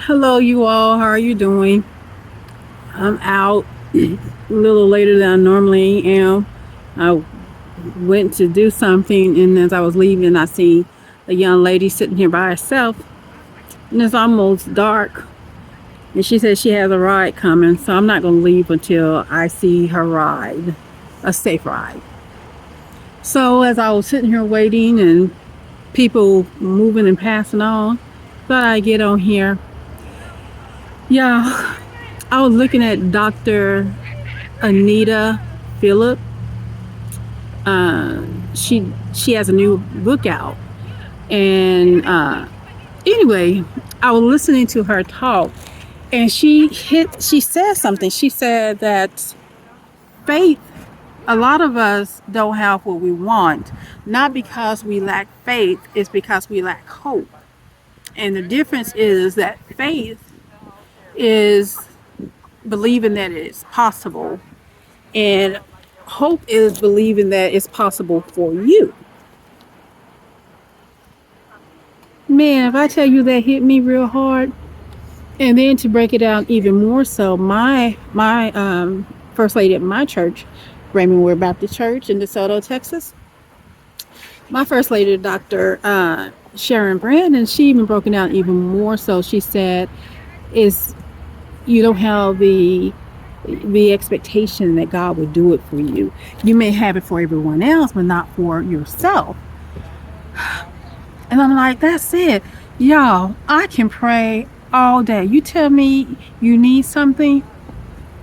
Hello, you all. How are you doing? I'm out a little later than I normally am. I went to do something, and as I was leaving, I see a young lady sitting here by herself, and it's almost dark. And she said she has a ride coming, so I'm not going to leave until I see her ride, a safe ride. So as I was sitting here waiting and people moving and passing on, thought I'd get on here. Yeah, I was looking at Dr. Anita Phillip. She has a new book out, and anyway, I was listening to her talk, and she said something. She said that faith. A lot of us don't have what we want, not because we lack faith. It's because we lack hope. And the difference is that faith is believing that it's possible, and hope is believing that it's possible for you. Man, if I tell you that hit me real hard, and then to break it down even more so, my first lady at my church, Raymond Ware Baptist Church in DeSoto, Texas, my first lady, Dr. Sharon Brandon, she even broke it down even more so. She said, "Is you don't have the expectation that God would do it for you. You may have it for everyone else, but not for yourself." And I'm like, that's it. Y'all, I can pray all day. You tell me you need something,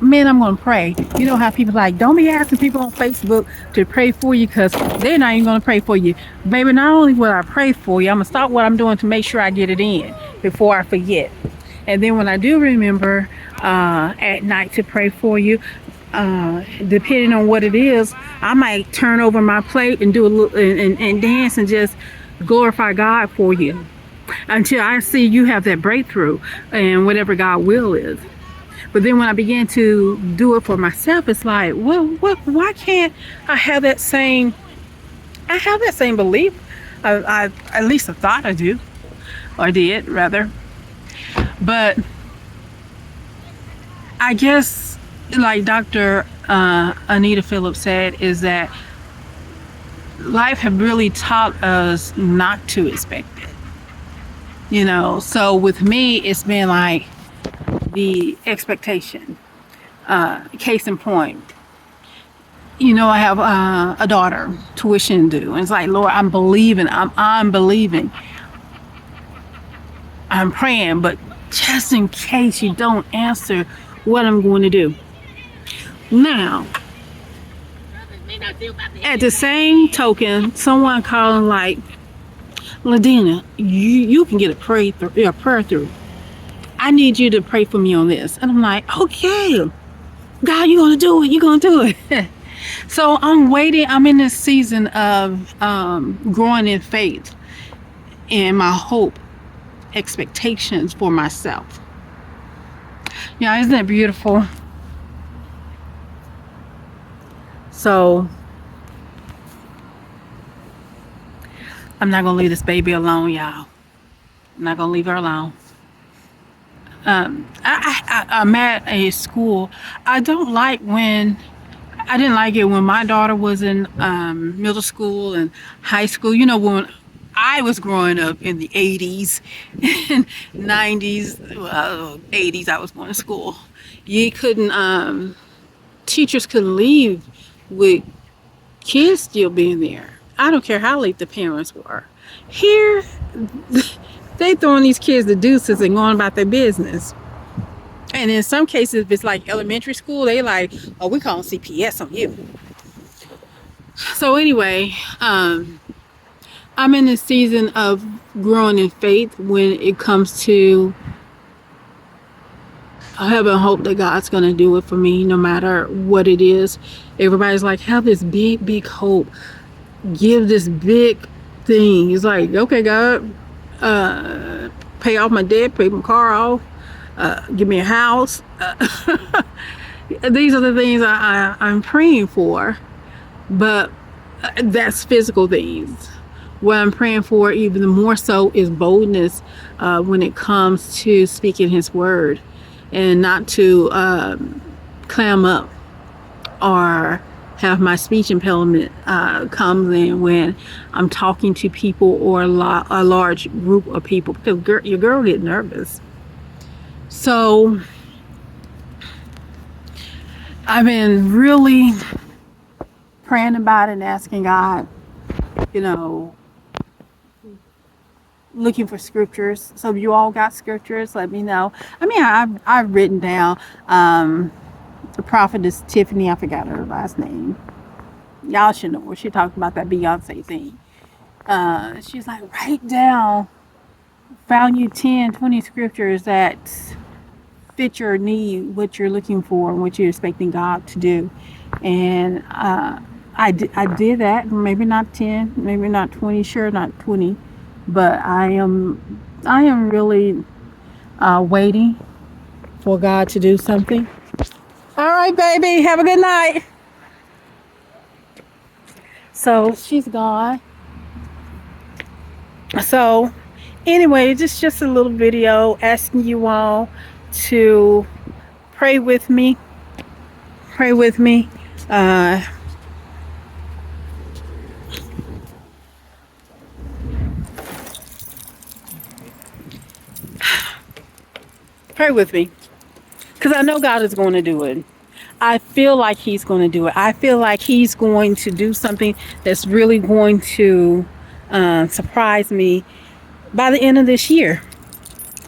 man, I'm going to pray. You know how people like, don't be asking people on Facebook to pray for you because they're not even going to pray for you. Baby, not only will I pray for you, I'm going to stop what I'm doing to make sure I get it in before I forget. And then when I do remember at night to pray for you, depending on what it is, I might turn over my plate and do a little and dance and just glorify God for you until I see you have that breakthrough and whatever God will is. But then when I began to do it for myself, it's like, well, why can't I have that same? I have that same belief. I at least I thought I do, or did rather. But I guess, like Dr. Anita Phillips said, is that life have really taught us not to expect it. You know, so with me, it's been like the expectation. Case in point, you know, I have a daughter, tuition due, and it's like, Lord, I'm believing, I'm praying, but just in case you don't answer, what I'm going to do now. At the same token, someone calling like, Ladina, you can get a prayer through. I need you to pray for me on this. And I'm like, okay, God, you're going to do it. You're going to do it. So I'm waiting. I'm in this season of growing in faith and my hope, expectations for myself. Yeah, isn't that beautiful? So I'm not going to leave this baby alone, y'all. I'm not going to leave her alone. I'm at a school. I don't like when I didn't like it when my daughter was in middle school and high school. You know, when I was growing up in the 80s and 90s, 80s, I was going to school. You couldn't, teachers couldn't leave with kids still being there. I don't care how late the parents were. Here, they throwing these kids the deuces and going about their business. And in some cases, if it's like elementary school, they like, oh, we calling CPS on you. So anyway, I'm in this season of growing in faith when it comes to I have a hope that God's going to do it for me no matter what it is. Everybody's like, have this big hope. Give this big thing. It's like, okay, God, pay off my debt, pay my car off, give me a house. These are the things I'm praying for, but that's physical things. what I'm praying for even more so is boldness when it comes to speaking His word, and not to clam up or have my speech impediment comes in when I'm talking to people or a large group of people, because your girl get nervous. So I've been really praying about it and asking God, you know, looking for scriptures. So if you all got scriptures, let me know. I mean, I've written down the prophetess Tiffany, I forgot her last name. Y'all should know her. She talked about that Beyonce thing. She's like, write down, found you 10, 20 scriptures that fit your need, what you're looking for, and what you're expecting God to do. And I did that. Maybe not 10, maybe not 20, sure not 20, but I am really waiting for God to do something. All right, baby, have a good night. So she's gone. So anyway, just a little video asking you all to pray with me. Pray with me. Pray with me, because I know God is going to do it. I feel like He's going to do it. I feel like He's going to do something that's really going to surprise me by the end of this year.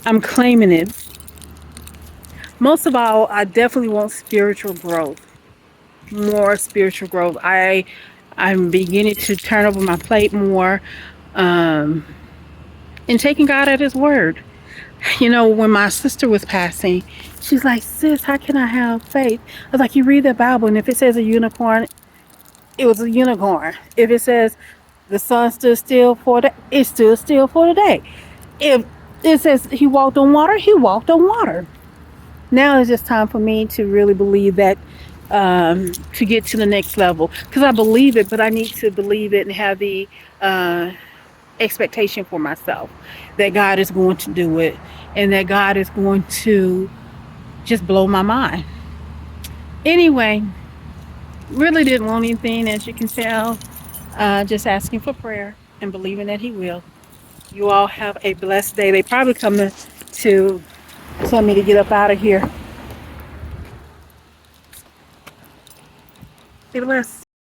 I'm claiming it. Most of all, I definitely want spiritual growth. More spiritual growth. I'm beginning to turn over my plate more, and taking God at His word. You know, when my sister was passing, she's like, sis, how can I have faith? I was like, you read the Bible, and if it says a unicorn, it was a unicorn. If it says the sun stood still for the, it stood still for the day. If it says He walked on water, He walked on water. Now it's just time for me to really believe that, to get to the next level. Because I believe it, but I need to believe it and have the expectation for myself that God is going to do it, and that God is going to just blow my mind. Anyway, really didn't want anything, as you can tell. Just asking for prayer and believing that He will. You all have a blessed day. They probably coming to tell me to get up out of here. Be blessed.